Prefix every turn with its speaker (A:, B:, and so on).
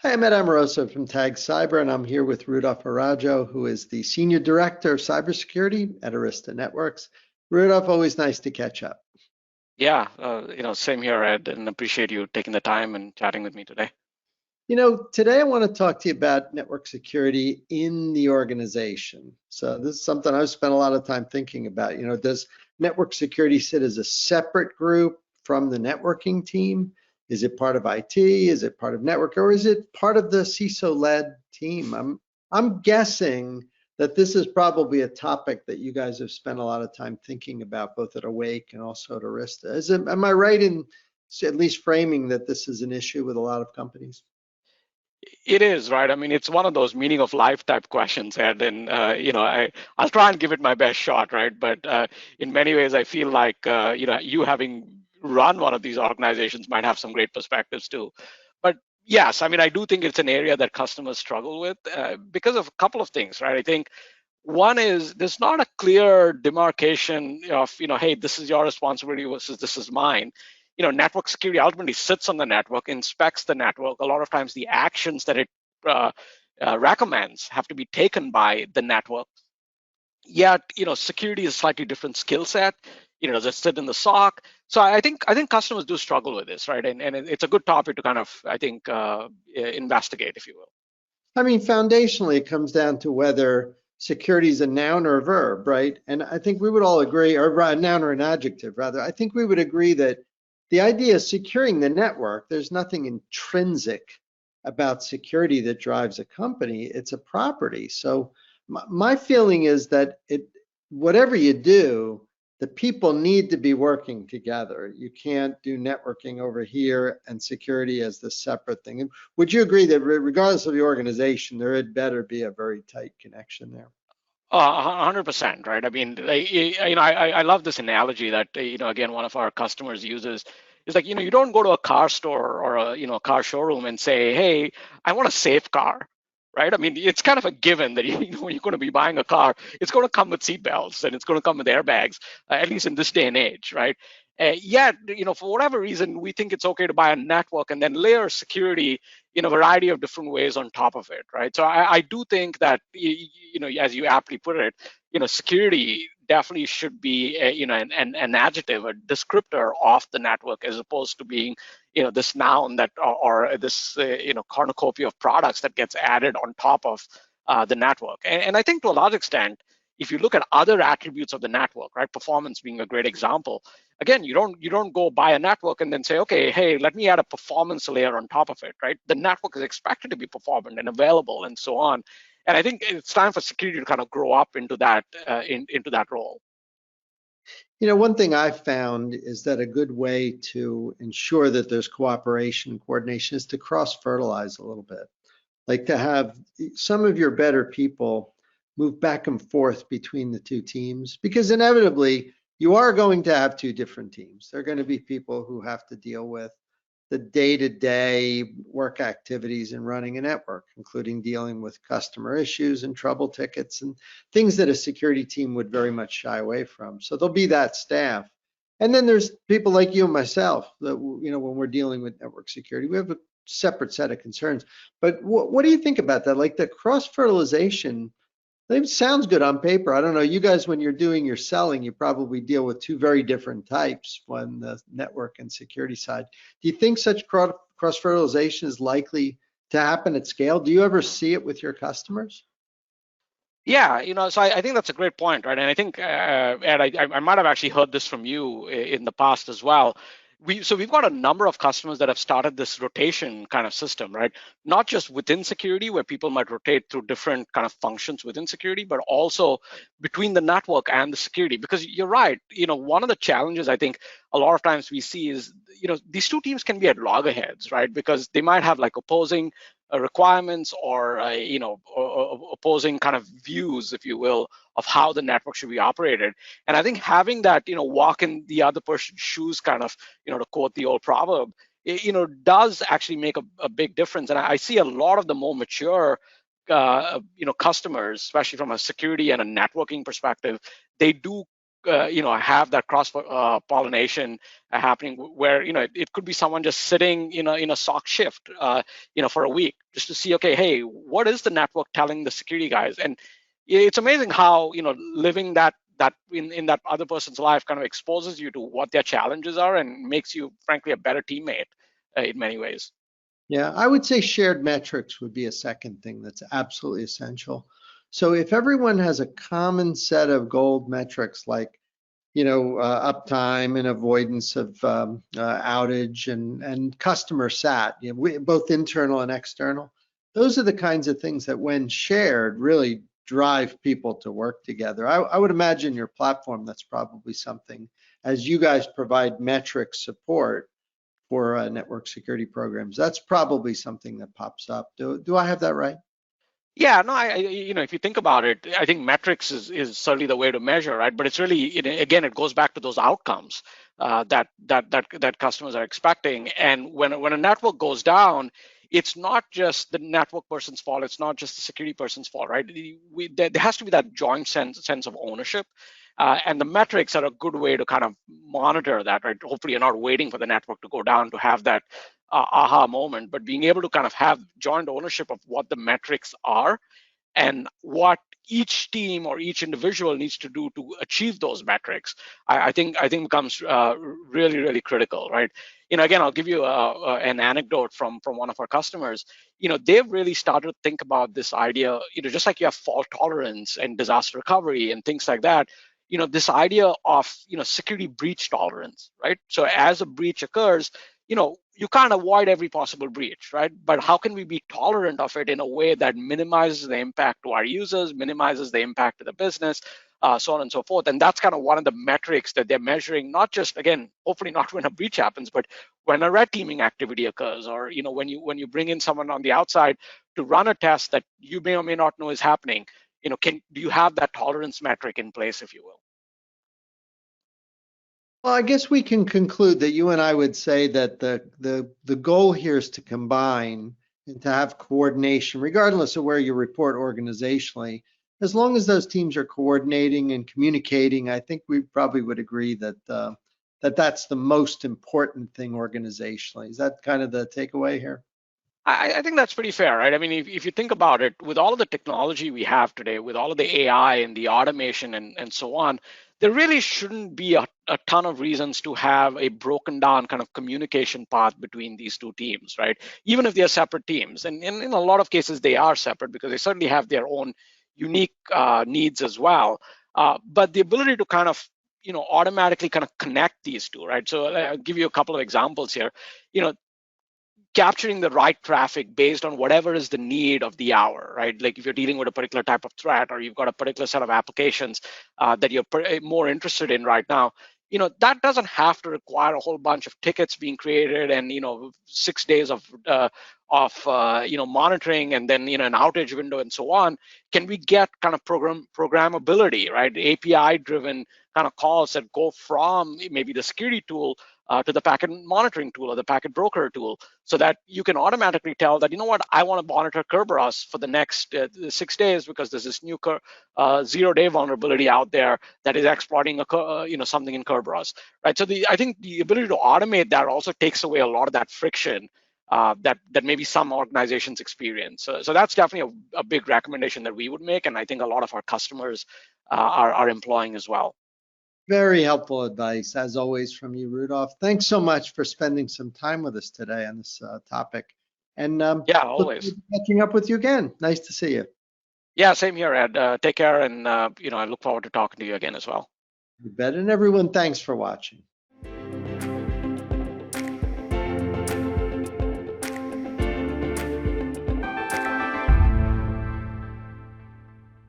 A: Hi, I'm Amoroso from Tag Cyber, and I'm here with Rudolph Araujo, who is the Senior Director of Cybersecurity at Arista Networks. Rudolph, always nice to catch up.
B: Yeah, same here, Ed, and appreciate you taking the time and chatting with me today.
A: Today I want to talk to you about network security in the organization. So this is something I've spent a lot of time thinking about. Does network security sit as a separate group from the networking team? Is it part of IT? Is it part of network, or is it part of the CISO-led team? I'm guessing that this is probably a topic that you guys have spent a lot of time thinking about, both at Awake and also at Arista. Am I right in at least framing that this is an issue with a lot of companies?
B: It is, right? I mean, it's one of those meaning of life type questions, Ed, and I'll try and give it my best shot, right? But in many ways, I feel like you having run one of these organizations might have some great perspectives too. But yes, I mean, I do think it's an area that customers struggle with because of a couple of things, right? I think one is there's not a clear demarcation of, hey, this is your responsibility versus this is mine. Network security ultimately sits on the network, inspects the network. A lot of times the actions that it uh, recommends have to be taken by the network. Yet, security is a slightly different skill set. Does it sit in the SOC? So I think customers do struggle with this, right? And it's a good topic to kind of, I think, investigate, if you will.
A: I mean, foundationally, it comes down to whether security is a noun or a verb, right? And I think we would all agree, or a noun or an adjective, rather. I think we would agree that the idea of securing the network, there's nothing intrinsic about security that drives a company. It's a property. So my feeling is that whatever you do, the people need to be working together. You can't do networking over here and security as the separate thing. And would you agree that regardless of the organization, there had better be a very tight connection there?
B: 100%, right? I mean, I love this analogy that, again, one of our customers uses. Is like, you don't go to a car store or a car showroom and say, hey, I want a safe car, right? I mean, it's kind of a given that, when you're going to be buying a car, it's going to come with seat belts and it's going to come with airbags, at least in this day and age, right? Yet, for whatever reason, we think it's okay to buy a network and then layer security in a variety of different ways on top of it, right? So I do think that, as you aptly put it, security definitely should be an adjective, a descriptor of the network, as opposed to being, this noun that or this cornucopia of products that gets added on top of the network. And I think to a large extent, if you look at other attributes of the network, right, performance being a great example, again, you don't go buy a network and then say, okay, hey, let me add a performance layer on top of it, right? The network is expected to be performant and available and so on. And I think it's time for security to kind of grow up into that into that role.
A: One thing I've found is that a good way to ensure that there's cooperation and coordination is to cross-fertilize a little bit. Like to have some of your better people move back and forth between the two teams, because inevitably you are going to have two different teams. There are going to be people who have to deal with the day-to-day work activities in running a network, including dealing with customer issues and trouble tickets and things that a security team would very much shy away from. So there'll be that staff. And then there's people like you and myself that, when we're dealing with network security, we have a separate set of concerns. But what do you think about that? Like the cross-fertilization, it sounds good on paper. I don't know. You guys, when you're doing your selling, you probably deal with two very different types on the network and security side. Do you think such cross-fertilization is likely to happen at scale? Do you ever see it with your customers?
B: Yeah, so I think that's a great point, right? And I think, Ed, I might have actually heard this from you in the past as well. We've got a number of customers that have started this rotation kind of system, right? Not just within security, where people might rotate through different kind of functions within security, but also between the network and the security. Because you're right, one of the challenges I think a lot of times we see is, these two teams can be at loggerheads, right? Because they might have like opposing requirements or opposing kind of views, if you will, of how the network should be operated. And I think having that walk in the other person's shoes kind of, to quote the old proverb, does actually make a big difference. And I see a lot of the more mature customers, especially from a security and a networking perspective, they do have that cross pollination happening, where it could be someone just sitting in a SOC shift for a week, just to see, okay, hey, what is the network telling the security guys? And it's amazing how living that in that other person's life kind of exposes you to what their challenges are and makes you frankly a better teammate in many ways.
A: Yeah, I would say shared metrics would be a second thing that's absolutely essential. So if everyone has a common set of gold metrics like, uptime and avoidance of outage and customer sat, both internal and external, those are the kinds of things that when shared really drive people to work together. I would imagine your platform, that's probably something, as you guys provide metric support for network security programs. That's probably something that pops up. Do I have that right?
B: Yeah, no, if you think about it, I think metrics is certainly the way to measure, right? But it's really, again, it goes back to those outcomes that customers are expecting. And when a network goes down, it's not just the network person's fault. It's not just the security person's fault, right? There has to be that joint sense of ownership. And the metrics are a good way to kind of monitor that, right? Hopefully, you're not waiting for the network to go down to have that aha moment, but being able to kind of have joint ownership of what the metrics are and what each team or each individual needs to do to achieve those metrics, I think becomes really critical, right? Again, I'll give you an anecdote from one of our customers. They've really started to think about this idea. Just like you have fault tolerance and disaster recovery and things like that. This idea of security breach tolerance, right? So as a breach occurs, you can't avoid every possible breach, right? But how can we be tolerant of it in a way that minimizes the impact to our users, minimizes the impact to the business, so on and so forth? And that's kind of one of the metrics that they're measuring, not just, again, hopefully not when a breach happens, but when a red teaming activity occurs, or when you bring in someone on the outside to run a test that you may or may not know is happening. Do you have that tolerance metric in place, if you will?
A: Well, I guess we can conclude that you and I would say that the goal here is to combine and to have coordination, regardless of where you report organizationally. As long as those teams are coordinating and communicating, I think we probably would agree that that's the most important thing organizationally. Is that kind of the takeaway here?
B: I think that's pretty fair, right? I mean, if you think about it, with all of the technology we have today, with all of the AI and the automation and so on, there really shouldn't be a ton of reasons to have a broken down kind of communication path between these two teams, right? Even if they're separate teams. And in a lot of cases, they are separate because they certainly have their own unique needs as well. But the ability to kind of automatically kind of connect these two, right? So I'll give you a couple of examples here. You know, capturing the right traffic based on whatever is the need of the hour, right? Like if you're dealing with a particular type of threat or you've got a particular set of applications that you're more interested in right now, that doesn't have to require a whole bunch of tickets being created and 6 days of monitoring and then an outage window and so on. Can we get kind of programmability, right? API driven kind of calls that go from maybe the security tool to the packet monitoring tool or the packet broker tool, so that you can automatically tell that, I want to monitor Kerberos for the next 6 days because there's this new 0-day vulnerability out there that is exploiting something in Kerberos, right? So I think the ability to automate that also takes away a lot of that friction that maybe some organizations experience. So that's definitely a big recommendation that we would make, and I think a lot of our customers are employing as well.
A: Very helpful advice, as always, from you, Rudolph. Thanks so much for spending some time with us today on this topic. And
B: Yeah,
A: look forward
B: always.
A: to catching up with you again. Nice to see you.
B: Yeah, same here, Ed. Take care, and I look forward to talking to you again as well.
A: You bet. And everyone, thanks for watching.